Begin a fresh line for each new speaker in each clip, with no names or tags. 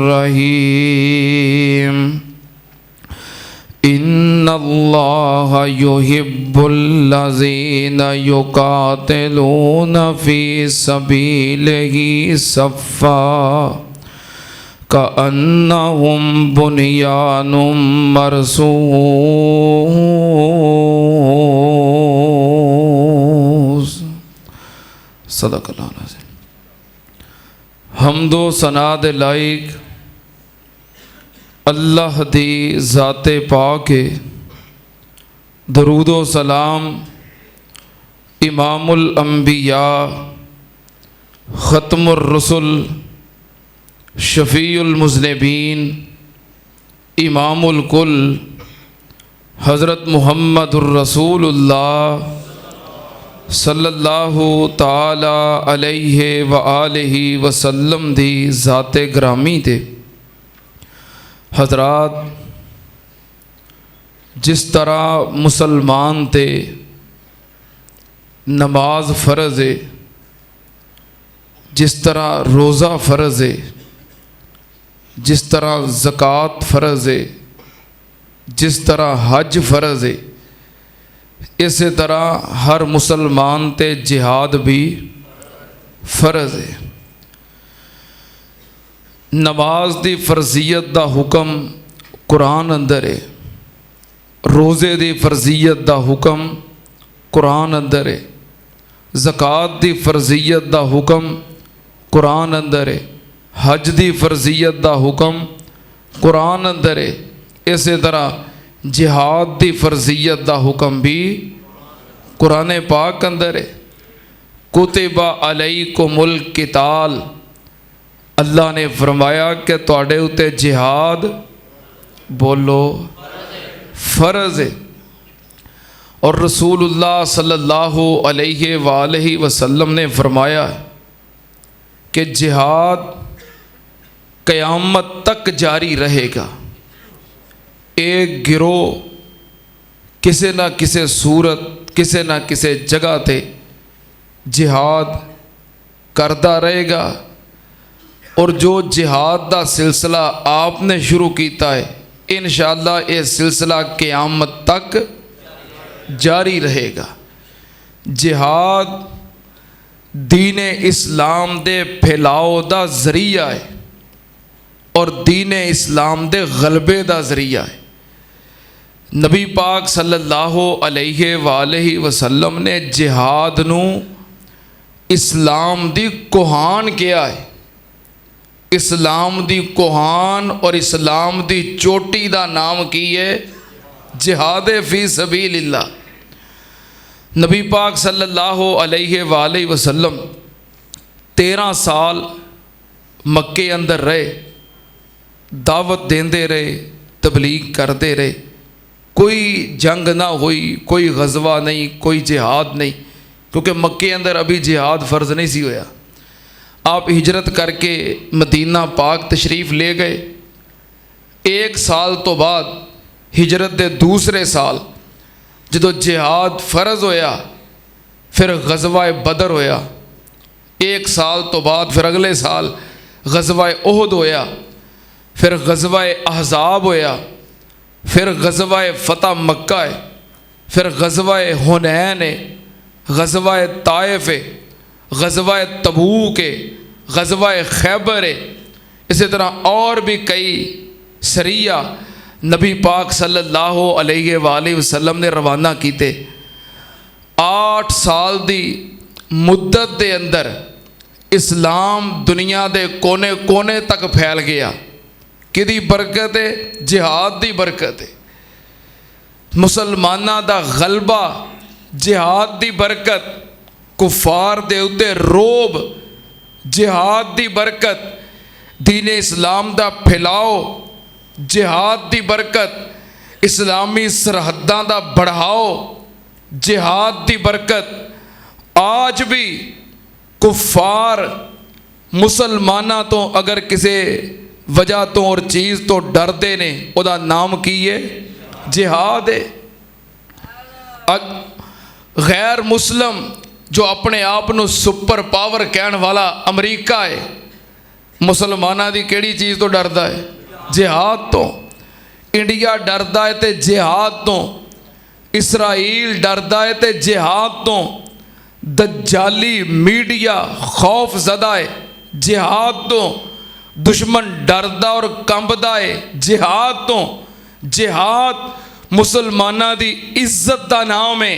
Rahim इन्नल्लाह युहिब्बुल्लज़ीना युक़ातिलूना fee सबीलिही सफ़्फ़ा कअन्नहुम बुनियानुम मरसूस। सदक़ल्लाहुल Azeem. हम्दो Sana they like अल्लाह दी ज़ाते पाक है। दरूदो सलाम इमामुल अंबिया ख़त्मुर रसूल शफ़ीउल मुज़निबीन इमामुल कुल हज़रत मुहम्मदुर रसूलुल्लाह सल्लल्लाहु ताला अलैहि व आलिहि वसल्लम दी ज़ाते ग्रामी थे। हज़रात, जिस तरह मुसलमान थे नमाज फ़र्ज़ है, जिस तरह रोज़ा फ़र्ज़ है, जिस तरह ज़कात फ़र्ज़ है, जिस तरह हज फ़र्ज़ है, इसी तरह हर मुसलमान ते जिहाद भी फ़र्ज़ है। नमाज दी फ़र्ज़ियत दा हुक्म कुरान अंदर है, रोज़े दी फ़र्ज़ियत दा हुक्म कुरान अंदर है, ज़कात दी फ़र्ज़ियत दा हुक्म कुरान अंदर है, हज दी फ़र्ज़ियत दा हुक्म कुरान अंदर है। इसी तरह जिहाद दी फ़र्ज़ियत दा हुक्म भी कुरान पाक अंदर है। कुतिबा अलैकुमुल क़िताल, अल्लाह ने फरमाया कि तुहाडे उत्ते जिहाद बोलो फ़र्ज़ है। और रसूलुल्लाह सल्लल्लाहु अलैहि वालैहि वसल्लम ने फरमाया कि जिहाद क़यामत तक जारी रहेगा। एक गिरोह किसी न किसी सूरत किसी न किसी जगह ते जिहाद करता रहेगा। और जो जिहाद का सिलसिला आपने शुरू किया है, इंशाअल्लाह ये सिलसिला क़यामत तक जारी रहेगा। जिहाद दीन इस्लाम दे फैलाव का ज़रिया है और दीन इस्लाम दे गलबे का ज़रिया है। नबी पाक सल्लल्लाहु अलैहि वालैहि वसल्लम ने जिहाद नू इस्लाम दी कोहान किया है। इस्लाम दी कोहान और इस्लाम दी चोटी का नाम की है जिहाद फ़ी सबीलिल्लाह। नबी पाक सल्लल्लाहु अलैहि वालैहि वसल्लम 13 साल मक्के अंदर रहे, दावत देंदे रहे, तबलीग करते रहे। कोई जंग ना हुई, कोई गज़वा नहीं, कोई जिहाद नहीं, क्योंकि मक्के अंदर अभी जिहाद फ़र्ज़ नहीं सी होया। आप हिजरत करके मदीना पाक तशरीफ़ ले गए। 1 साल तो बाद हिजरत के दूसरे साल जो जिहाद फ़र्ज़ होया, फिर गज़वा बदर होया। 1 साल तो बाद फिर अगले साल गज़वा ओहद होया, फिर गज़वा अहज़ाब होया, फिर गज़वा फ़तह मक्का है, फिर गज़वा हुनैन है, गज़वा ताइफ है, गज़वा तबूक है, गज़वा खैबर है। इसी तरह और भी कई सरिया नबी पाक सल्लल्लाहु अलैहि वालैहि वसल्लम ने रवाना किए। 8 साल दी मुद्दत दे अंदर इस्लाम दुनिया दे कोने कोने तक फैल गया। किदी बरकत है? जिहाद दी बरकत है। मुसलमाना दा गलबा जिहाद दी बरकत, कुफार दे उत्ते रोब जिहाद दी बरकत, दीन इस्लाम दा फैलाओ जिहाद दी बरकत, इस्लामी सरहदां दा बढ़ाओ जिहाद दी बरकत। आज भी कुफार मुसलमाना तो अगर किसी वजह तो और चीज़ तो डरते ने, उदा नाम की है जिहाद है। गैर मुस्लिम जो अपने आप को सुपर पावर कहने वाला अमरीका है, मुसलमाना की किहड़ी चीज़ तो डरदा है? जिहाद तो। इंडिया डरदा है तो जिहाद तो, इसराइल डरदा है तो जिहाद तो, दज्जाली मीडिया खौफ ज़दा है जिहाद तो, दुश्मन डरदा और कंबदा है जिहाद तो। जिहाद मुसलमाना की इज्जत का नाम है,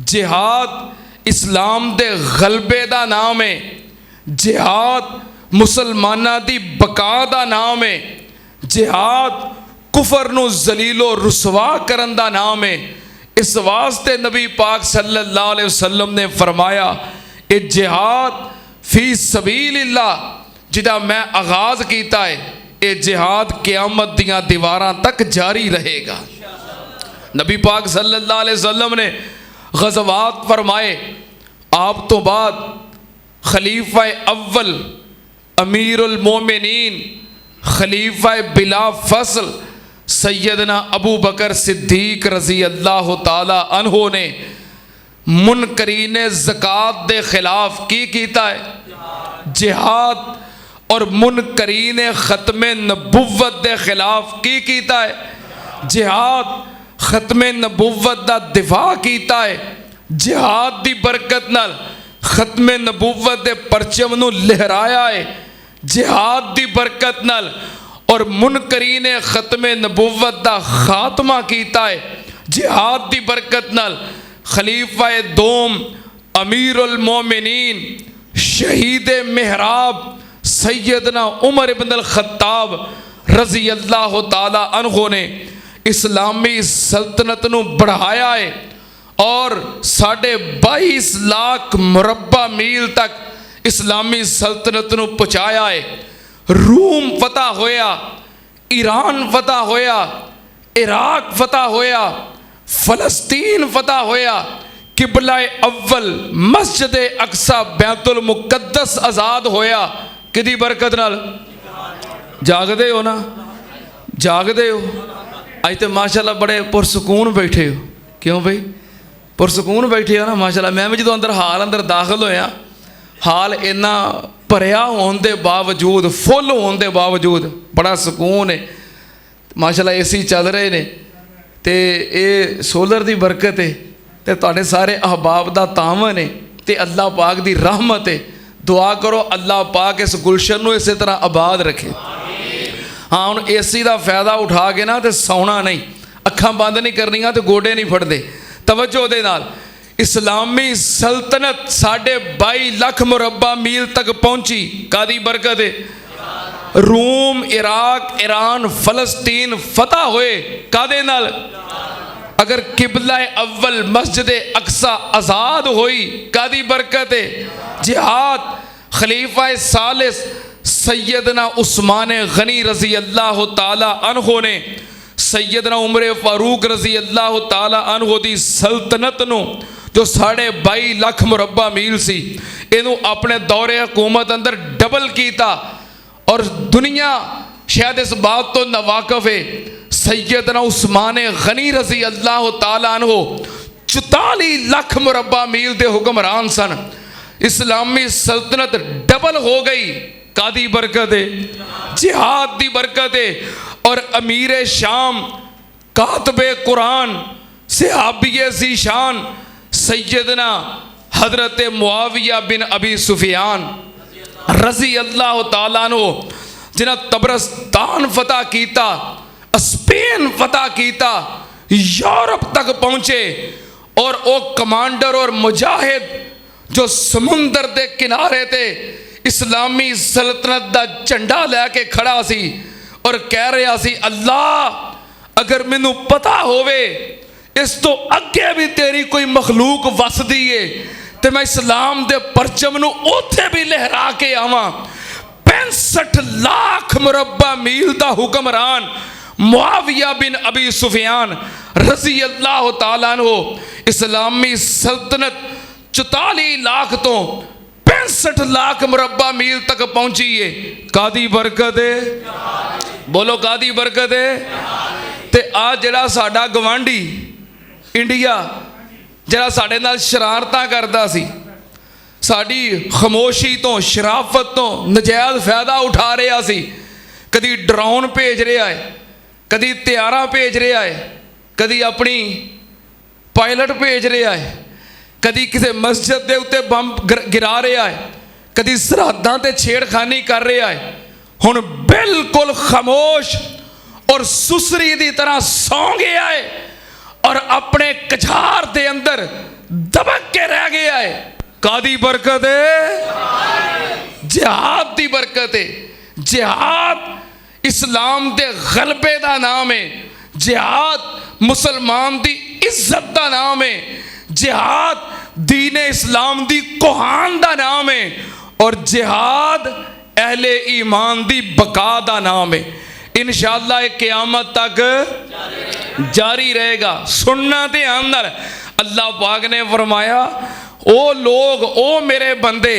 जिहाद इस्लाम के गलबे का नाम है, जिहाद मुसलमाना की बका का नाम है, जिहाद कुफर नूं जलीलो रुसवा करन दा नाम है। इस वास्ते नबी पाक सल्लल्लाहु अलैहि वसल्लम ने फरमाया, ये जिहाद फी सबीलिल्लाह जिदा मैं आगाज किया है, ये जिहाद क़यामत दियां दीवारां तक जारी रहेगा। नबी पाक सल्लल्लाहु अलैहि वसल्लम ने गज़वात फरमाए, आप तो बाद खलीफा अव्वल अमीरुल मोमिनीन खलीफा बिला फसल सैयदना अबू बकर सिद्दीक रज़ी अल्लाह ताला अन्हो ने मुनकरीन ज़कात दे खिलाफ की कीता है? जिहाद। और मुनकरीन ख़त्मे नबुव्वत दे खिलाफ की कीता है? जिहाद। ख़त्मे नबुव्वत दा दिफा कीता है। जिहाद दी बरकत नाल ख़त्मे नबुव्वत दे परचम नूं लहराया है, जिहाद दी बरकत नाल। और मुनकरीन ख़त्मे नबुव्वत दा खात्मा कीता है जिहाद दी बरकत नाल। खलीफा दोम अमीरुल मोमिनीन शहीद मेहराब सैयदना उमर इब्न अल खत्ताब रज़ी अल्लाह ताला अन्हो ने इस्लामी सल्तनत नूं बढ़ाया है और 22.5 लाख मुरब्बा मील तक इस्लामी सल्तनत नूं पहुँचाया है। रूम फतह होया, ईरान फतह होया, इराक फतह होया, फ़लस्तीन फतह होया, किबला अव्वल मस्जिद अक्सा बैतुल मुक़द्दस आज़ाद होया। किदी बरकत नाल? जागदे हो ना? जागदे हो? अज तो माशाल्लाह बड़े पुरसकून बैठे हो। क्यों भाई पुरसकून बैठे हो ना? माशाल्लाह मैं भी जो अंदर दाखिल होया, हाल इन्ना भरिया होने के बावजूद, फुल होने के बावजूद बड़ा सुकून है। माशाल्लाह एसी चल रहे ने तो ये सोलर की बरकत है, तो तुहाडे सारे अहबाब का तावन है, तो अल्लाह पाक की रहमत है। दुआ करो अल्लाह पाक इस गुलशन को इस तरह आबाद रखे। हाँ हुण एसी का फायदा उठा के ना तो सौना नहीं, अखां बंद नहीं करनियां तो गोडे नहीं फटते। तवज्जो दे नाल इस्लामी सल्तनत 22.5 लाख मुरब्बा मील तक पहुंची। कादी बरकत है? रूम, इराक, ईरान, फ़लस्तीन फतह हुए कादे नाल? अगर किबला अव्वल मस्जिद अक्सा आज़ाद हुई कादी बरकत है? जिहाद। खलीफा सालिस सैयदना उस्मान गनी रज़ी अल्लाह ताला अन्हो ने सैयदना उमर फारूक रज़ी अल्लाह ताला अन्हो दी सल्तनत नूं जो 22.5 लाख मुरब्बा मील सी, इनू अपने दौरे हुकूमत अंदर डबल किया। और दुनिया शायद इस बात तो नावाकफ है, सैयदना उस्मान गनी रज़ी अल्लाह ताला अन्हो 44 लाख मुरब्बा मील के हुक्मरान सन। इस्लामी सल्तनत डबल हो गई। कादी बरकत है? जिहाद दी बरकत है। और अमीर शाम कातबे कुरान सहाबिये ज़ीशान सैयदना हजरत मुआविया बिन अबी सुफियान रज़ी अल्लाह ताला अन्हु जिन्हें तबरस्तान फतह किया, स्पेन फतह किया, यूरोप तक पहुँचे और वो कमांडर और मुजाहिद जो समुंदर के किनारे थे इस्लामी सल्तनत का झंडा लैके खड़ा सी और कह रहा सी, अल्लाह अगर मैनू पता होवे इस तो अगे भी तेरी कोई मखलूक वसदी है तो मैं इस्लाम के परचम नूं उत्थे भी लहरा के आवां। 65 लाख मुरब्बा मील का हुक्मरान मुआविया बिन अबी सुफियान रज़ी अल्लाह ताला अन्हु इस्लामी सल्तनत 44 लाख तो 65 लाख मुरब्बा मील तक पहुंची है। कादी बरकत है? बोलो कादी बरकत है? ते आ जिहड़ा साडा गवांढी इंडिया जरा साडे नाल शरारतां करदा सी, साड़ी खामोशी तो शराफत तो नजायज़ फायदा उठा रहा सी। कदी ड्रोन भेज रहा है, कदी त्यारा भेज रहा है, कदी अपनी पायलट भेज रहा है, कदी किसी मस्जिद के उत्ते बम गिरा रहा है, कदी सरहदां ते छेड़खानी कर रहा है। हुण बिल्कुल खामोश और सुसरी की तरह सौ गया है और अपने कछार के अंदर दबक के रह गया है। कादी बरकत है? जिहाद की बरकत है। जिहाद इस्लाम के गलबे का नाम है। जिहाद मुसलमान की इज्जत का नाम है। जिहाद दीन इस्लाम की कोहान का नाम है। और जिहाद अहले ईमान की बका का नाम है। इंशाअल्लाह क़यामत तक जारी रहेगा। सुनना ध्यान नाल। अल्लाह पाक ने फरमाया, ओ लोग, ओ मेरे बंदे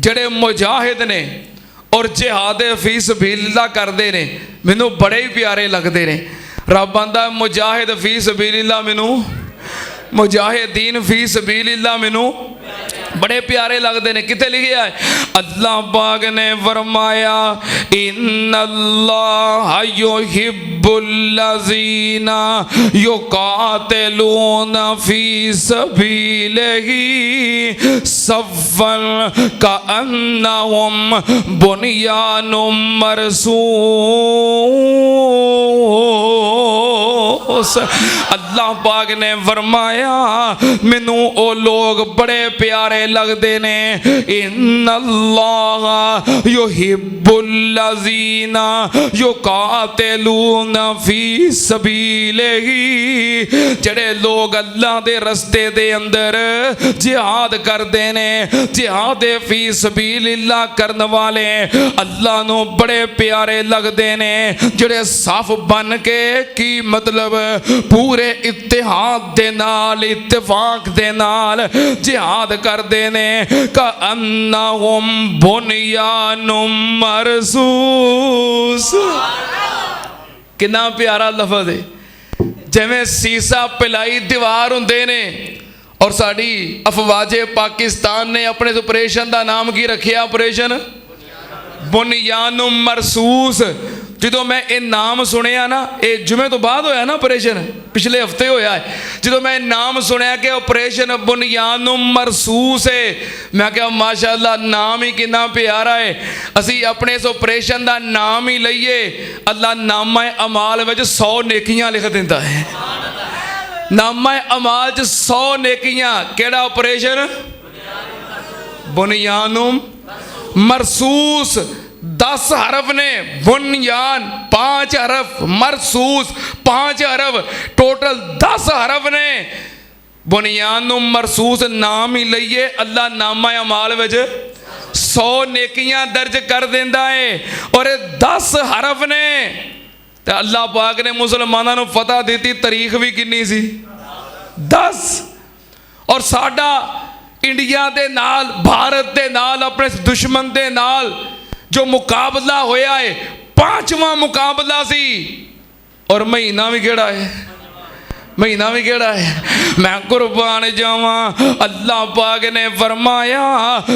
जड़े मुजाहिद ने और जिहाद फी सबीलिल्लाह करते ने, मैनू बड़े ही प्यारे लगते ने। रब आंदा मुजाहिद फी सबीलिल्लाह मैनू, मुजाहिदीन फी सबीलिल्लाह मैनू बड़े प्यारे लगते हैं। कितने लिखे है? अल्लाह पाक ने फरमाया, इन्नल्लाह युहिब्बुल्लज़ीना युकातिलूना फी सबीलिही सफ़्फ़न कअन्नहुम बुनियानुम मरसूस। अल्लाह पाक ने फरमाया, मैनू ओ लोग बड़े प्यारे लगते ने। इन्नल्लाह युहिब्बुल्लज़ीना युकातिलूना फी सबीलिही, जड़े लोग अल्लाह दे रस्ते दे अंदर जिहाद करते ने, जिहाद फी सबीलिल्लाह करने वाले अल्लाह नू बड़े प्यारे लगते ने। जड़े साफ बन के, की मतलब पूरे इत्तेहाद दे नाल, इत्तेफाक दे नाल जिहाद करते ने। कअन्नहुम बुनियानुम मरसूस। कितना प्यारा लफज है। जिवें सीसा पिलाई दीवार हुंदे ने। और साड़ी अफवाजे पाकिस्तान ने अपने ऑपरेशन का नाम की रखिया? ऑपरेशन बुनियानुम मरसूस। जो मैं ये नाम सुनिया ना, ये जुमे तो बाद होया ना ऑपरेशन, पिछले हफ्ते होया है। जो मैं नाम सुनिया कि ऑपरेशन बुनियानुम मरसूस है, मैं क्या माशाअल्लाह नाम ही कितना प्यारा है। असी अपने इस ऑपरेशन का नाम ही लईए, अल्लाह नामा अमाल में 100 नेकियां लिख देता है। नामा अमाल 100 नेकियां। केड़ा ऑपरेशन? बुनियानुम मरसूस। 10 हरफ ने, बुनियान 5 हरफ, मरसूस 5 हरफ, टोटल 10 हरफ ने। बुनियानुम मरसूस नाम ही लईए, अल्लाह नामा अमाल विच 100 नेकियां दर्ज कर देंदा है। और 10 हरफ ने। तो अल्लाह पाक ने मुसलमानों को फतह दी, तारीख भी कितनी सी? 10। और साडा इंडिया दे नाल, भारत दे नाल, अपने दुश्मन दे नाल जो मुकाबला होया है, 5वां मुकाबला सी। और महीना भी केड़ा है? महीना भी केड़ा है? मैं कुर्बान जावा। अल्लाह पाक ने फरमाया,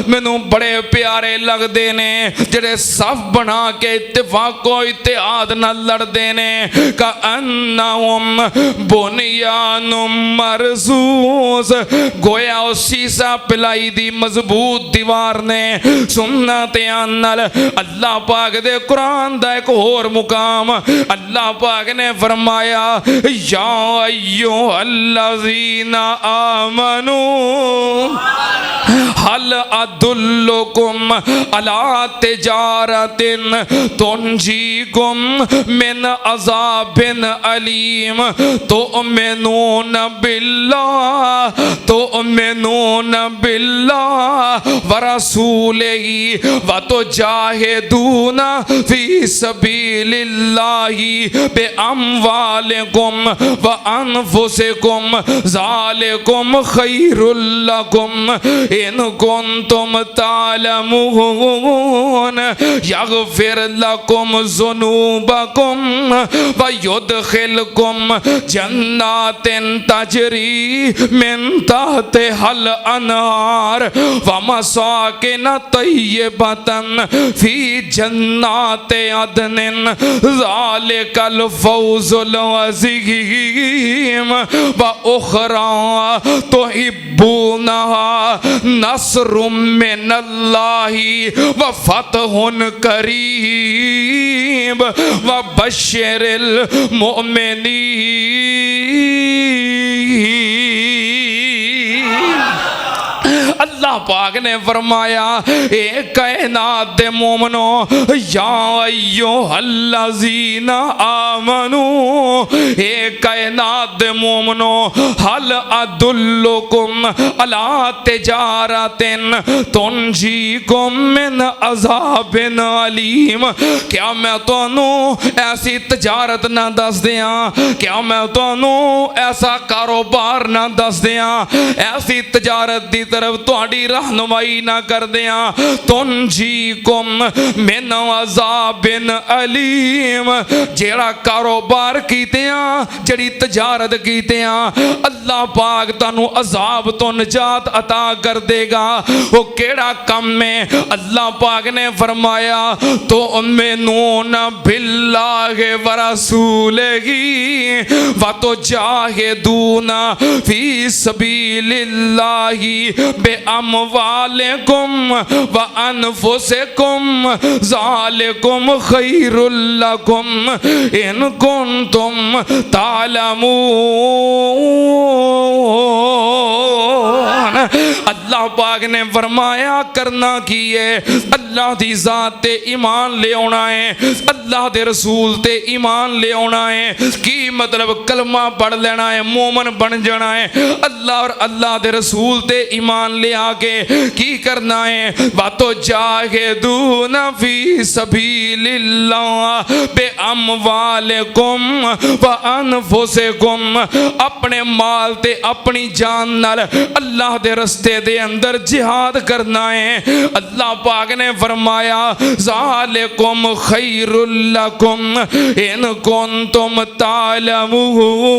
मैनू बड़े प्यारे लगते ने जेड़े सफ बना के इत्तेफाको इत्तेहाद नाल लड़ते ने। कअन्नहुम बुनियानुम मरसूस। गोया उस सीसा पिलाई दी मजबूत दीवार ने। सुनना ध्यान नाल, अल्लाह पाक दे कुरान दा एक होर मुकाम अल्लाह पाक ने फरमाया, या अल्लज़ीना आमनू हल अदुल्लुकुम अला तिजारतिन तुनजीकुम मिन अज़ाबिन अलीम तुअमिनून बिल्लाह व रसूलिही व तुजाहिदूना फी सबीलिल्लाहि बि अम्वालिकुम व अनफुसिकुम ज़ालिकुम खैरुल लकुम इन कुंतुम तालमून यगफिर लकुम ज़ुनूबकुम व युदखिलकुम जन्नातिन तजरी मिन तहतिहल अनहार व मसाकिन तय्यबतन फी जन्नाति अदनिन ज़ालिकल फौज़ुल अज़ीम व उखरा तुहिब्बूनहा नस्रुम मिनल्लाहि व फतहुन करीम व बश्शिरिल मुमिनीन। अल्लाह पाक ने फरमाया ए कायनात दे मोमनो या अय्युहल्लज़ीना आमनू ए कायनात दे मोमनो हल अदुल्लुकुम अला तिजारतिन तुनजीकुम मिन अज़ाबिन अलीम। क्या मैं तुहानू ऐसी तजारत ना दस दियां, क्या मैं तुहानू ऐसा कारोबार ना दस दियां, ऐसी तजारत दी तरफ तुहाडी रहनुमाई ना कर दियां। तुनजीकुम मिन अज़ाबिन अलीम, जेड़ा कारोबार कीतियां, जेड़ी तजारत कीतियां, अल्लाह पाक तुहानू अजाब तो निजात अता कर देगा। वो केड़ा कम है? अल्लाह पाक ने फरमाया तो उम्मीनून बिल्लाहि व रसूलिही व तुजाहिदूना फी सबीलिल्लाहि बिअमवालिकुम व अनफुसिकुम ज़ालिकुम खैरुल लकुम इन कुंतुम तालमून। अल्लाह पाक ने फरमाया करना की है? अल्लाह दी ज़ात ते ईमान ले आना है, अल्लाह दे रसूल ते ईमान ले आना है। की मतलब? कलमा पढ़ लेना है, मोमन बन जाना है। अल्लाह और अल्लाह दे रसूल ते ईमान ले आके की करना है? बातो जाहिदूना फी सबीलिल्लाह बिअमवालिकुम व अनफुसिकुम, अपने माल ते अपनी जान नाल अल्लाह दे रस्ते दे अंदर जिहाद करना है। अल्लाह पाक ने फरमाया ज़ालिकुम खैरुल लकुम इन कुंतुम तालमून।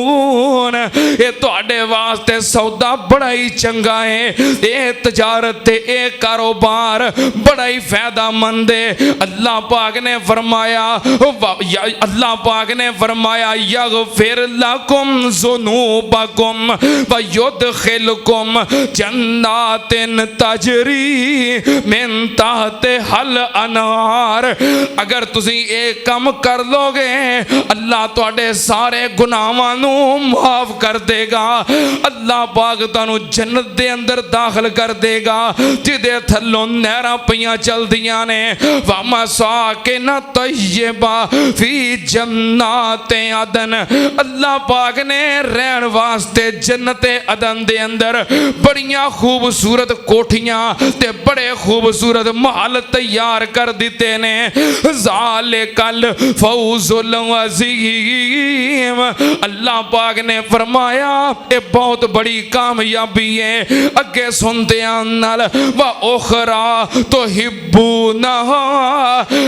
ये तुहाडे वास्ते सौदा बड़ा ही चंगा है, ये तजारत ते ये कारोबार बड़ा ही फायदामंद है। अल्लाह पाक ने फरमाया यगफिर लकुम ज़ुनूबकुम व युदखिलकुम जन्नातिन तजरी मिन तहतिहल अनहार। अगर तुसी एक काम कर लोगे अल्लाह तुहाडे सारे गुनाहां नू माफ कर देगा। अल्लाह पाक तुहानू जन्नत दे अंदर दाखिल कर देगा जिदे थल्लों नहरां पईयां चलदियां ने। व मसाकिन तय्यबा फी जन्नाते अदन, अल्लाह पाक ने रहन वास्ते जन्नते अदन दे अंदर बड़ियां खूबसूरत कोठियां ते बड़े खूबसूरत महल तैयार कर दिते ने। ज़ालिकल फौज़ुल अज़ीम, अल्लाह पाक ने फरमाया ये बहुत बड़ी कामयाबी है। अगे सुनते नाल व उखरा तुहिब्बूनहा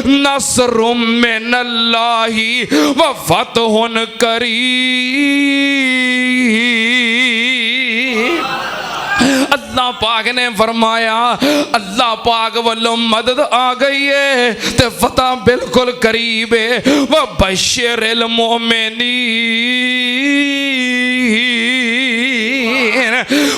नस्रुम मिनल्लाहि व फतहुन करीम। अल्लाह पाक ने फरमाया अल्लाह पाक वालों मदद आ गई है ते फतह बिल्कुल करीब है। व बश्शिरिल मुमिनीन,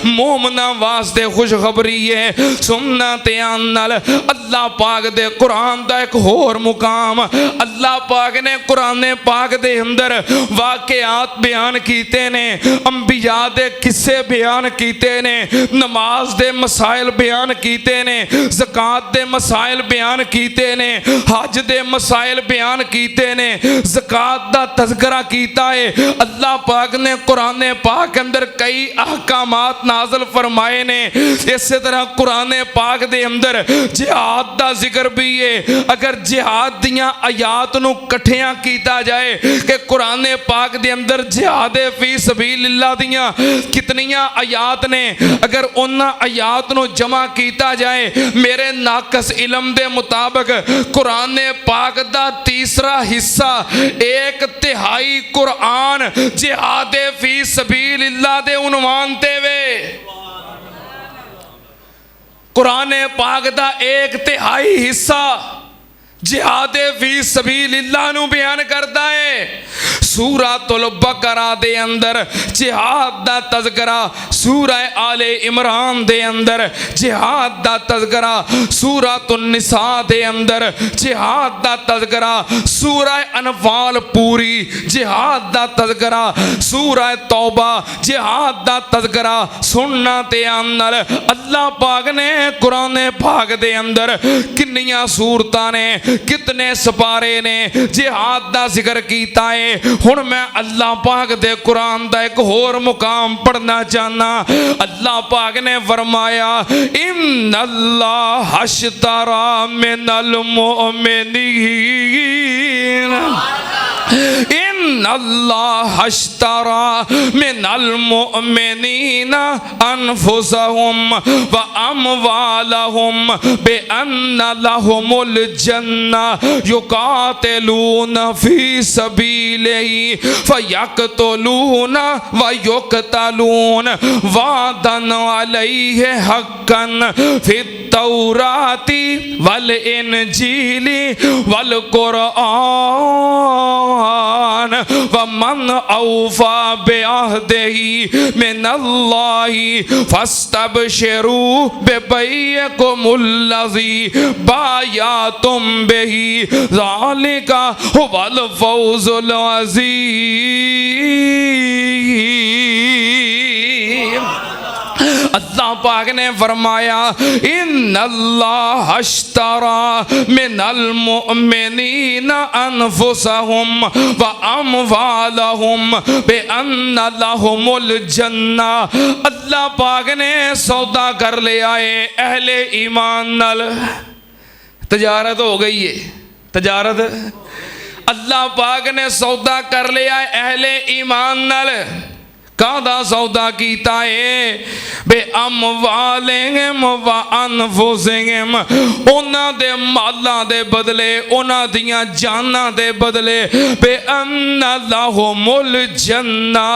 मोमना वास्ते खुशखबरी है। सुनना ध्यान नाल अल्लाह पाक दे कुरान दा एक होर मुकाम, अल्लाह पाक ने कुरान पाक दे अंदर वाकयात बयान कीते ने, अंबिया दे किस्से बयान कीते ने, नमाज दे मसाइल बयान कीते ने, ज़कात दे मसाइल बयान कीते ने, हज दे मसाइल बयान कीते ने, ज़कात दा तज़किरा कीता है। अल्लाह पाक ने कुरान पाक अंदर कई अहकाम अहकामात नाज़िल फरमाए ने। इस तरह कुरान पाक दे अंदर जिहाद दा जिक्र भी है। अगर जिहाद दियां आयात नूं इकट्ठियां कीता जाए कि कुरान पाक दे अंदर जिहाद फी सबीलिल्लाह दियां कितनियां आयात ने, अगर उन्हां आयात नूं जमा कीता जाए मेरे नाकस इलम दे मुताबिक कुरान पाक दा तीसरा हिस्सा 1/3 कुरान जिहाद फी सबीलिल्लाह दे उन्वान ते वे। कुरान पाक दा 1/3 हिस्सा जिहाद फी सबीलिल्लाह नूं बयान करता है। सूरतुल बकरा दे अंदर जिहाद दा तज़किरा, सूरह आले इमरान दे अंदर जिहाद दा तज़किरा, सूरतुन निसा दे अंदर जिहाद दा तज़किरा, सूरह अनफाल पूरी जिहाद दा तज़किरा, सूरह तौबा जिहाद दा तज़किरा सुनना ते आनल। अल्लाह पाक ने कुरान पाक दे अंदर कितनियां सूरतां ने, कितने सपारे ने जिहाद दा जिक्र कीता है। हुण मैं अल्लाह पाक दे कुरान दा एक होर मुकाम पढ़ना चाहना। अल्लाह पाक ने फरमाया इन्नल्लाह अश्तरा मिनल मुमिनीन, इन्नल्लाह अश्तरा मिनल मुमिनीन अनफुसहुम व अमवालहुम बिअन्न लहुमुल जन्ना युकातिलून फी सबीलिही फयक्तुलून व युक्तलून वादन अलैहि हक्कन फित तौराती वल इंजीली वल कुरआन व मन औफा बिअहदिही मिनल्लाहि फस्तबशिरू बिबैयकुमुल्लज़ी बायातुम बिही ज़ालिका हुवल फौज़ुल अज़ीम। अल्लाह पाक ने फरमाया इन्नल्लाह अश्तरा मिनल मुमिनीन अनफुसहुम व अमवालहुम बिअन्न लहुमुल जन्ना। अल्लाह पाक ने सौदा कर लिया है अहले ईमान नाल। तजारत हो गई है, तजारत अल्लाह पाक ने सौदा कर लिया है अहले ईमान नाल। कादा सौदा कीता है बे अमवालिहिम व अनफुसिहिम, उन्हां दे मालां दे बदले, उन्हां दियां जानां दे बदले बे अन्न लहुमुल जन्ना।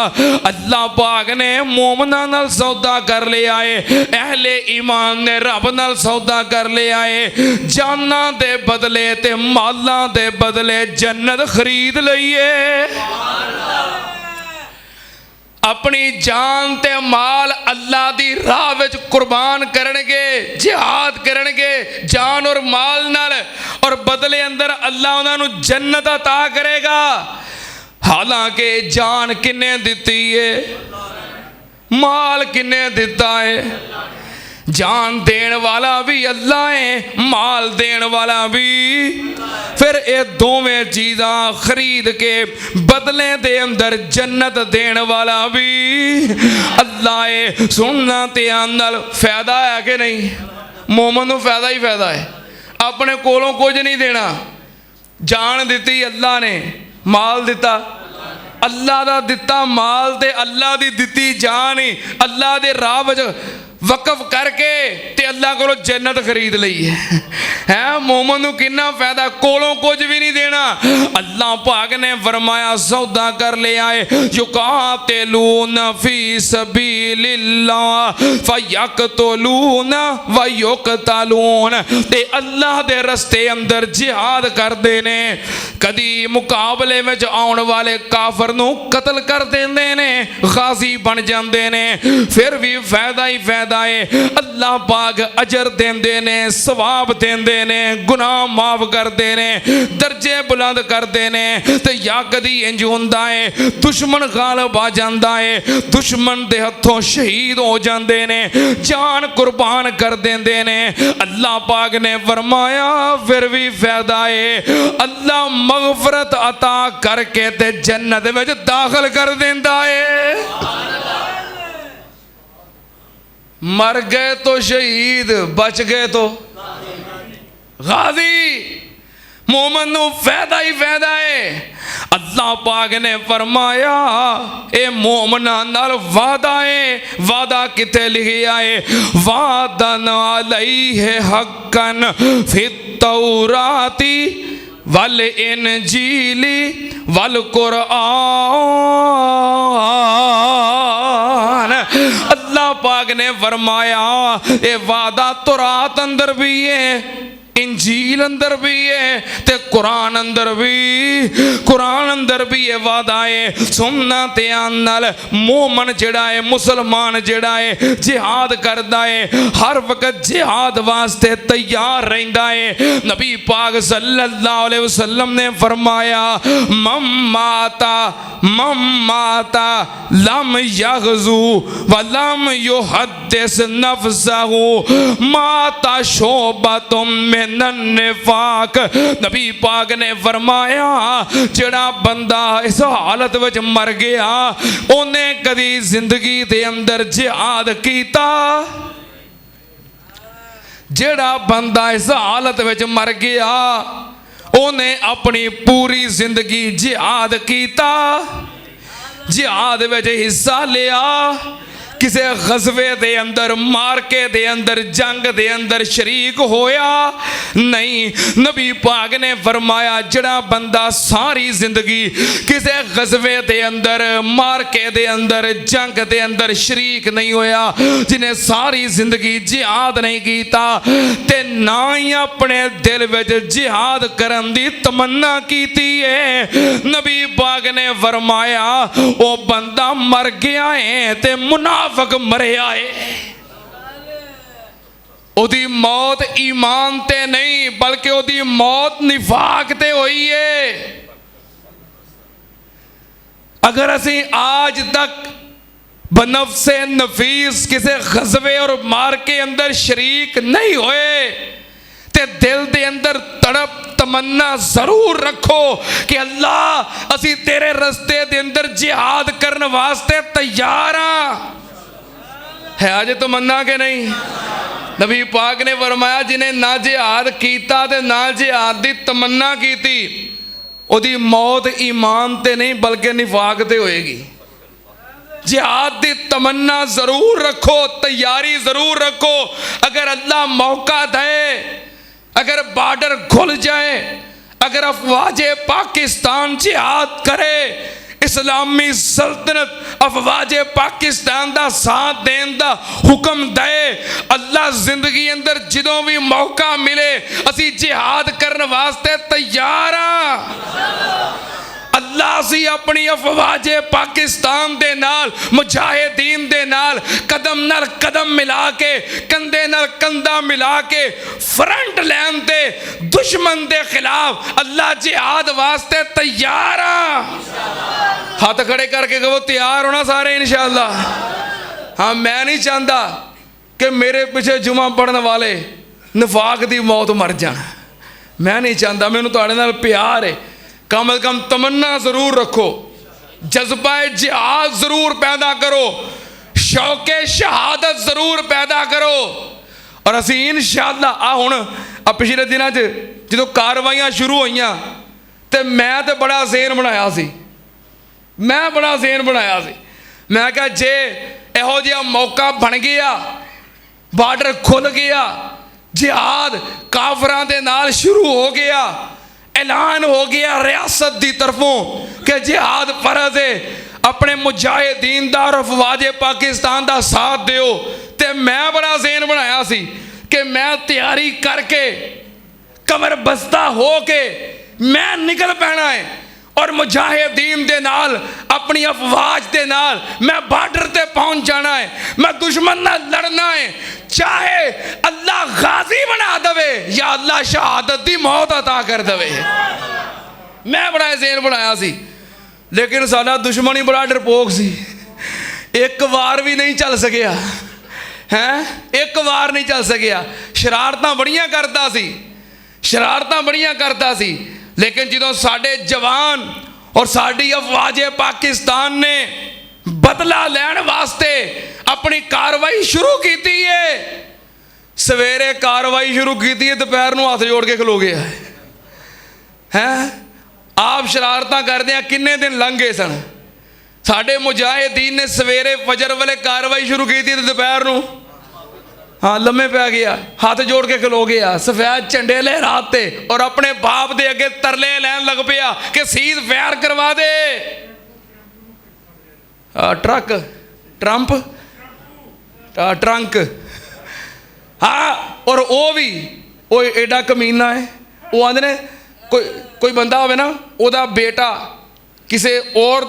अल्लाह पाक ने मोमनां नाल सौदा कर लिया है, अहले ईमान ने रब नाल सौदा कर लिया है। जानां दे बदले ते मालां दे बदले जन्नत खरीद लईए। अपनी जान ते माल अल्लाह दी राह विच कुर्बान करनगे, जिहाद करनगे जान और माल नाल, और बदले अंदर अल्लाह उन्हां नूं जन्नत अता करेगा। हालांकि जान किन्ने दिती है, माल किन्ने दिता है? जान देने वाला भी अल्लाह है, माल देने वाला भी। फिर ये दोवें चीज़ां खरीद के बदले दे अंदर जन्नत देने वाला भी अल्लाह है। सुनना ते आनल फायदा है कि नहीं? मोमन को फायदा ही फायदा है। अपने कोलों कुछ नहीं देना। जान दी अल्लाह ने, माल दिता अल्लाह दा दिता माल ते अल्लाह दी दिती जान ही अल्लाह दे राह विच वकफ करके ते अल्लाह को जन्नत खरीद ली है। मोमन को कितना फायदा, कोलों कुछ भी नहीं देना। अल्लाह पाक ने फरमाया सौदा कर लिया है युकातिलून फी सबीलिल्लाह फयक्तुलून व युक्तलून, ते अल्लाह दे रस्ते अंदर जिहाद करते ने। कदी मुकाबले में आने वाले काफर नूं कतल कर देंदे ने, गाजी बन जाते ने, फिर भी फायदा ही फायदा है। अल्लाह पाक अजर देंदे ने, सवाब देंदे ने, गुनाह माफ करते ने, दर्जे बुलंद करते ने। ते या कदी इंज हुंदा है दुश्मन गालिब आ जाता है, दुश्मन दे हथों शहीद हो जाते ने, जान कुर्बान कर देंदे ने। अल्लाह पाक ने फरमाया फिर भी फायदा है, अल्लाह मगफरत अता करके ते जन्नत में दाखिल कर देंदा है। मर गए तो शहीद, बच गए तो गाजी। मोमन नू फायदा ही फायदा है। अल्लाह पाक ने फरमाया ए मोमना नाल वादा है। वादा किथे लिखिया है? वादन अलैहि हक्कन फित तौराती वल इंजीली वल कुरआन। अल्लाह पाक ने फरमाया ये वादा तौरात अंदर भी है, इंजील अंदर भी है, ते कुरान अंदर भी ये वादा है। सुनना ध्यान नाल, मोमन जिहड़ा है, मुसलमान जिहड़ा है, जिहाद करदा है, हर वक्त जिहाद वास्ते तैयार रहिंदा है। नबी पाक सल्लल्लाहु अलैहि वसल्लम ने फरमाया मम्माता लम यगजू व लम युहद्दिस नफ्सहू माता शोबतुम निफाक। नबी पाक ने फरमाया जड़ा बंदा इस हालत विच मर गया उन्हें कदी जिंदगी दे अंदर जिहाद कीता। जड़ा बंदा इस हालत विच मर गया उन्हें अपनी पूरी जिंदगी जिहाद कीता, जिहाद विच हिस्सा लिया, किसी गज़वे दे अंदर, मारके दे अंदर, जंग दे अंदर शरीक होया नहीं। नबी पाक ने फरमाया जड़ा बंदा सारी जिंदगी किसी गज़वे दे अंदर, मारके दे अंदर, जंग दे अंदर शरीक नहीं होया, जिन्हें सारी जिंदगी जिहाद नहीं कीता ते ना ही अपने दिल विच जिहाद करन दी तमन्ना कीती है, नबी पाक ने फरमाया वो बंदा मर गया है ते मुनाफिक मरिया है। ओदी मौत ईमान ते नहीं बल्कि ओदी मौत निफाक ते हुई है। अगर असी आज तक बनफ्से नफीस किसी गज़वे और मार के अंदर शरीक नहीं होए ते दिल दे अंदर तड़प तमन्ना जरूर रखो कि अल्लाह असी तेरे रस्ते दे अंदर जिहाद करने वास्ते तैयार हाँ। है आज तो मन्ना के नहीं? नबी पाक ने फरमाया जिन्हें ना जिहाद कीता ते ना जिहाद दी तमन्ना कीती ओदी मौत ईमान ते नहीं बल्कि निफाक ते होएगी। जिहाद दी तमन्ना जरूर रखो, तैयारी जरूर रखो। अगर अल्लाह मौका दे, अगर बॉर्डर खुल जाए, अगर अफवाज पाकिस्तान जिहाद करे, इस्लामी सल्तनत अफवाज पाकिस्तान दा साथ देन दा हुक्म दे, अल्लाह जिंदगी अंदर जिदों भी मौका मिले असी जिहाद करने वास्ते तैयार हाँ। अल्लाह सी अपनी अफवाज पाकिस्तान दे नाल, मुजाहिदीन दे नाल कदम नाल कदम मिला के, कंधे नाल कंधा मिला के फ्रंट लाइन ते दुश्मन दे खिलाफ अल्लाह जिहाद वास्ते तैयार हाँ। हाथ खड़े करके कहो तैयार होना सारे इंशाअल्लाह। हाँ, मैं नहीं चाहता कि मेरे पीछे जुमा पढ़ने वाले निफाक दी मौत मर जान। मैं नहीं चाहता, मैनूं तुहाडे नाल प्यार है। कम अज कम तमन्ना जरूर रखो, जज्बा जिहाद जरूर पैदा करो, शौके शहादत जरूर पैदा करो। और असी इंशाअल्लाह हुण पिछले दिनों जो कार्रवाइयां शुरू होईयां ते मैं तो बड़ा ज़हन बनाया सी, मैं कहा जे इहो जिहा मौका बन गया, बार्डर खुल गया, जिहाद काफरां दे नाल शुरू हो गया, ऐलान हो गया रियासत की तरफों कि जिहाद फर्ज है, अपने मुजाहिदीन दा और अफवाज पाकिस्तान का साथ दिओ। ते मैं बड़ा ज़हन बनाया सी कि मैं तैयारी करके कमर बस्ता हो के मैं निकल पैना है और मुजाहिदीन दे नाल अपनी अफवाज दे नाल मैं बॉर्डर ते पहुंच जाना है, मैं दुश्मन नाल लड़ना है, चाहे अल्लाह गाजी बना दवे या अल्लाह शहादत दी मौत अता कर दवे। मैं बड़ा ज़हन बनाया सी, लेकिन साडा दुश्मन ही बड़ा डरपोक सी, एक वार भी नहीं चल सकिया हैं, एक वार नहीं चल सकिया। शरारतां बड़ियां करता सी, लेकिन जो साडे जवान और साड़ी अफवाज पाकिस्तान ने बदला लैण वास्ते अपनी कार्रवाई शुरू की है। सवेरे कार्रवाई शुरू की है, दोपहर को हाथ जोड़ के खलो गया है। आप शरारतां करदे किन्ने दिन लंघ गए सन। साडे मुजाहिदीन ने सवेरे फजर वाले कार्रवाई शुरू की थी, दोपहर को हाँ लम्मे पै गया, हाथ जोड़ के खलो गया, सफेद झंडे लहराते और अपने बाप दे अगे तरले लैन लग पिया कि सीध फैर करवा दे। ट्रक ट्रंप ट्रंक हाँ। और वो भी वो एडा कमीना है, वो आंदे ने कोई बंदा होवे ना, ओदा बेटा किसी और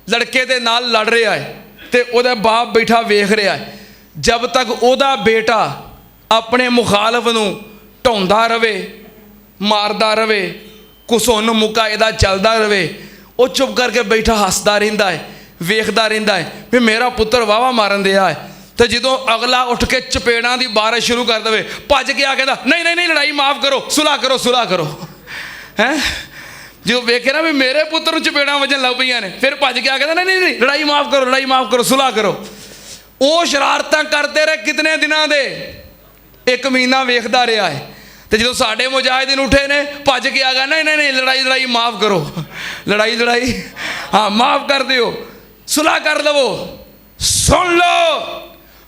लड़के दे नाल लड़ रहा है ते ओदा बाप बैठा वेख रहा है। जब तक ओदा बेटा अपने मुखालफ नूं ढाउंदा रवे, मारदा रवे, घुसुन मुक्का इहदा चलदा रवे, वो चुप करके बैठा हसदा रहिंदा है, वेखदा रहिंदा है भी मेरा पुत्र वाहवा मारन दिया है। तो जो अगला उठ के चपेड़ां दी बारिश शुरू कर दे, भज के आ कहता नहीं नहीं नहीं लड़ाई माफ़ करो, सुलह करो, सुलह करो हैं। जो वेखे ना भी मेरे पुत्र नूं चपेड़ां वजन लग पईयां ने, फिर भज के आ कहता नहीं नहीं नहीं लड़ाई माफ़ करो, लड़ाई माफ़ करो, सुलह करो। वो शरारतां करते रहे कितने दिनां दे, एक महीना वेखदा रहा है। तो जो साडे मुजाहिदीन उठे ने भज के आ गया नहीं नहीं नहीं लड़ाई लड़ाई माफ़ करो, लड़ाई लड़ाई हाँ माफ़ कर दियो, सुलह कर लवो। सुन लो,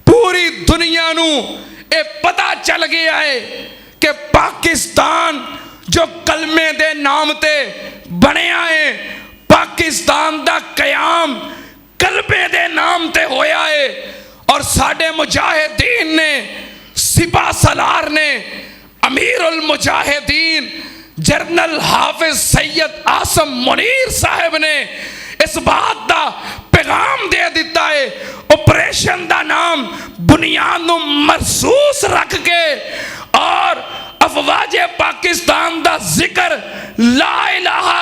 पूरी दुनिया नूं ये पता चल गया है कि पाकिस्तान जो कलमे दे नाम ते बनया है, पाकिस्तान दा कयाम कलमे दे नाम ते होया है। और साडे मुजाहिदीन ने, सिपा सलार ने, अमीरुल मुजाहिदीन जनरल हाफिज सैयद आसम मुनीर साहब ने इस बात का पैगाम दे दिता है। ऑपरेशन का नाम बुनियाद नूं महसूस रख के और अफवाजे पाकिस्तान का जिक्र ला इलाहा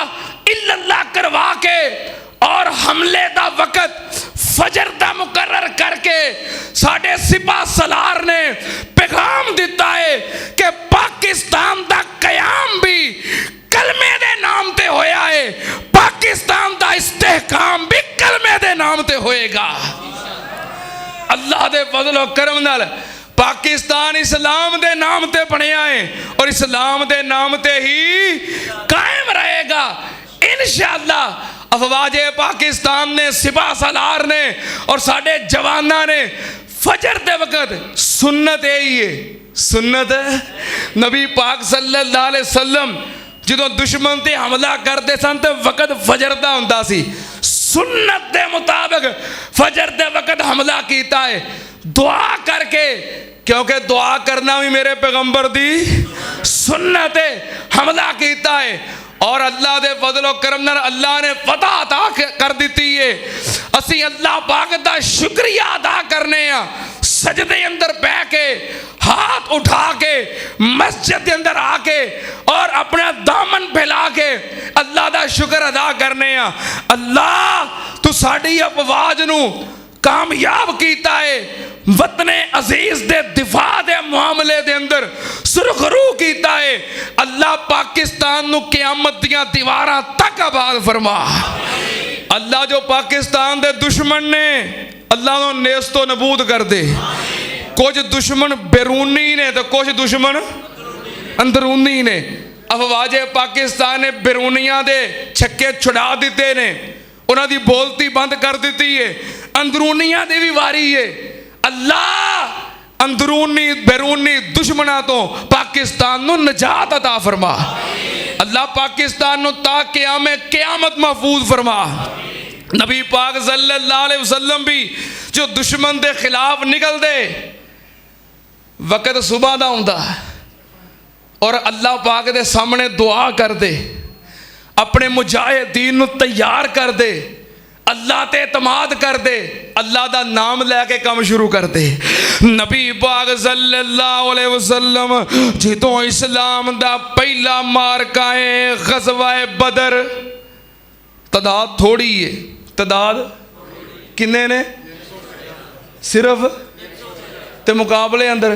इल्लल्लाह करवा के और हमले का वक़्त फजर का मुकर्रर करके साडे सिपा सलार ने पैगाम दिता है कि पाकिस्तान का कयाम भी कलमे दे नाम ते होया है, पाकिस्तान का इस्तेहकाम भी कलमे दे नाम ते होएगा। अल्लाह दे फजल और करम नाल पाकिस्तान इस्लाम दे नाम ते बनया है और इस्लाम दे नाम ते ही कायम रहेगा इंशाअल्लाह। अफवाजे पाकिस्तान ने, सिपा सलार ने और साडे जवाना ने फजर दे वक़्त सुन्नत यही है, सुन्नत नबी पाक सल्लल्लाहु अलैहि वसल्लम जो दुश्मन ते हमला करते सन तो वक़्त फजर दा हुंदा सी, सुन्नत के मुताबिक फजर दे वक़्त हमला किया है दुआ करके, क्योंकि दुआ करना भी मेरे पैगंबर दी सुन्नत है। हमला किया है और अल्लाह दे फजल और करम नाल अल्लाह ने फतह अता कर दी है। असी अल्लाह पाक दा शुक्रिया अदा करने सजदे अंदर बह के, हाथ उठा के, मस्जिद के अंदर आके और अपना दामन फैला के अल्लाह दा शुक्र अदा करने। अल्लाह तू साडी अफवाज नू कामयाब कीता है, वतने अजीज दे दिफा दे मामले दे अंदर सुरखरू कीता है। अल्लाह पाकिस्तान नू क़यामत दियां दीवारां तक आबाद फरमा। अल्लाह जो पाकिस्तान दे दुश्मन ने अल्लाह नो नेस्तो नबूद कर दे। कुछ दुश्मन बैरूनी ने तो कुछ दुश्मन अंदरूनी ने। अफवाजे पाकिस्तान ने बैरूनियां दे छक्के छुड़ा दिते ने, उन्हां दी बोलती बंद कर दी है। अंदरूनियां दी भी वारी है। अल्लाह अंदरूनी बैरूनी दुश्मना तो पाकिस्तान नू निजात अता फरमा। अल्लाह पाकिस्तान नू ता क़यामत महफूज फरमा। नबी पाक सल्लल्लाहु अलैहि वसल्लम भी जो दुश्मन के खिलाफ निकल दे वक़्त सुबह का हुंदा और अल्लाह पाक दे सामने दुआ कर दे, अपने मुजाहिदीन नू तैयार कर दे, अल्लाह ते एतमाद कर दे, अल्लाह दा नाम लैके काम शुरू कर दे। नबी पाक सल्लल्लाहु अलैहि वसल्लम जितों इस्लाम दा पहला मारका है ग़ज़वा बदर, तादाद थोड़ी है, तादाद किन्ने ने सिर्फ ते मुकाबले अंदर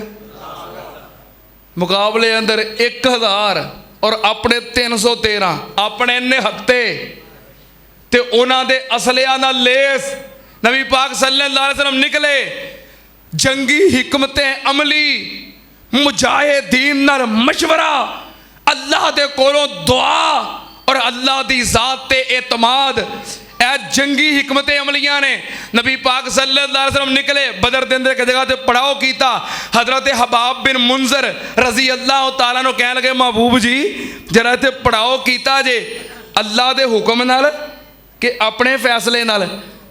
1000 और अपने 313 अपने निहत्ते ते उन्हां दे असलिया नाल लेस नबी पाक सल्लल्लाहु अलैहि वसल्लम निकले, जंगी हिकमत अमली मुजाहिदीन नाल मशवरा, अल्लाह दे कोलों दुआ और अल्लाह दी ज़ात ते एतमाद, ए जंगी हिकमत अमलियां ने। नबी पाक सल्लल्लाहु अलैहि वसल्लम निकले, बदर दिन एक जगह ते पड़ाव किया। हजरत हबाब बिन मुंजर रजी अल्लाह तआला नो कहन लगे, महबूब जी जरा इत्थे पड़ाव किया जे अल्लाह दे हुक्म नाल कि अपने फैसले नाल?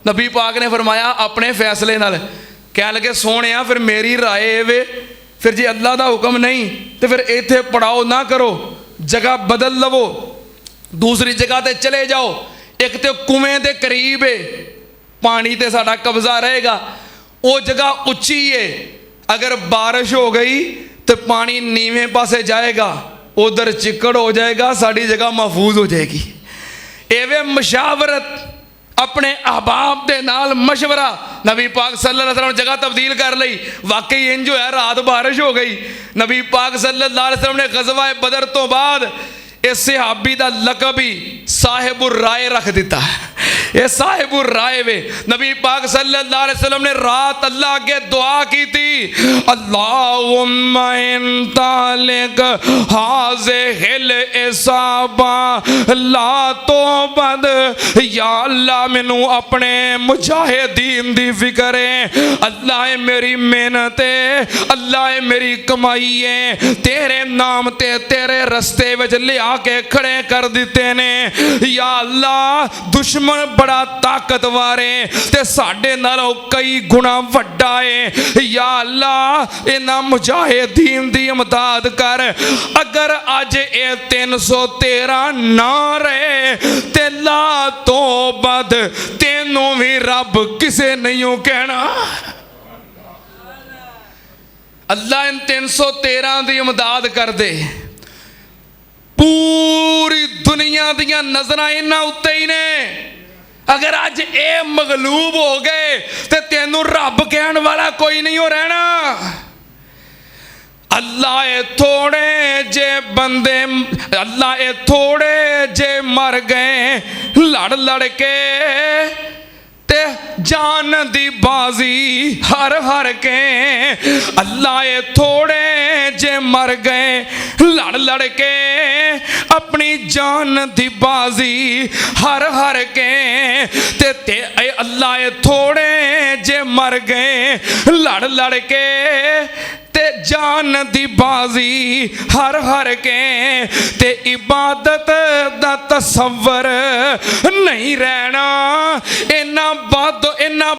नबी पाक ने फरमाया अपने फैसले नाल। कह लगे सोने फिर मेरी राय वे, फिर जे अल्लाह का हुक्म नहीं तो फिर इत्थे पड़ाओ ना करो, जगह बदल लवो, दूसरी जगह ते चले जाओ। एक तो कुएं के करीब है, पानी ते साडा कब्जा रहेगा, वो जगह उच्ची है, अगर बारिश हो गई तो पानी नीवें पासे जाएगा, उधर चिक्कड़ हो जाएगा, साड़ी जगह महफूज हो जाएगी। एवे मशावरत अपने अहबाब दे नाल मशवरा, नबी पाक सल्लल्लाहु अलैहि वसल्लम जगह तब्दील कर ली। वाकई इंज होया, रात बारिश हो गई। नबी पाक सल्लल्लाहु अलैहि वसल्लम ने गज़वा बदर तो बाद इस सहाबी का लकब ही साहिबुर राय रख दिता है। ये साहिबुर राय वे। नबी पाक सल्लल्लाहु अलैहि वसल्लम ने रात अल्लाह के दुआ की थी, अल्लाहुम्मा इंतालिक हाज़िहिल इसाबा ला तो बद, या अल्लाह मैनू अपने मुजाहिदीन दी फिक्र है। अल्लाह है मेरी मेहनत है, अल्लाह है मेरी कमाई है, तेरे नाम ते तेरे रस्ते विच लिया के खड़े कर दिते ने। या अल्लाह दुश्मन बड़ा ताकतवर है ते साडे नालों कई गुना वड्डा है। या अल्लाह इन्हां मुजाहिदीन दी इमदाद कर। अगर अज ये 313 ना रहे ते ला तो बद तेनू भी रब किसे नहीं कहना। अल्लाह इन 313 दी इमदाद कर दे। पूरी दुनिया दियां नजरां इन्हां उत्ते ही ने। अगर अज ये मगलूब हो गए तो तेनू रब कहन वाला कोई नहीं हो रहना। अल्लाह ए थोड़े जे बंदे, अल्लाह ए थोड़े जे मर गए लड़ लड़ के ते जान दी बाजी हर हर के। अल्लाह ए थोड़े जे मर गए लड़ लड़ के अपनी जान दी बाजी हर हर के। ते अल्लाह ए थोड़े जे मर गए लड़ लड़ के ते जान दी बाजी हर हर के। ते इबादत दा तसव्वुर नहीं रहना।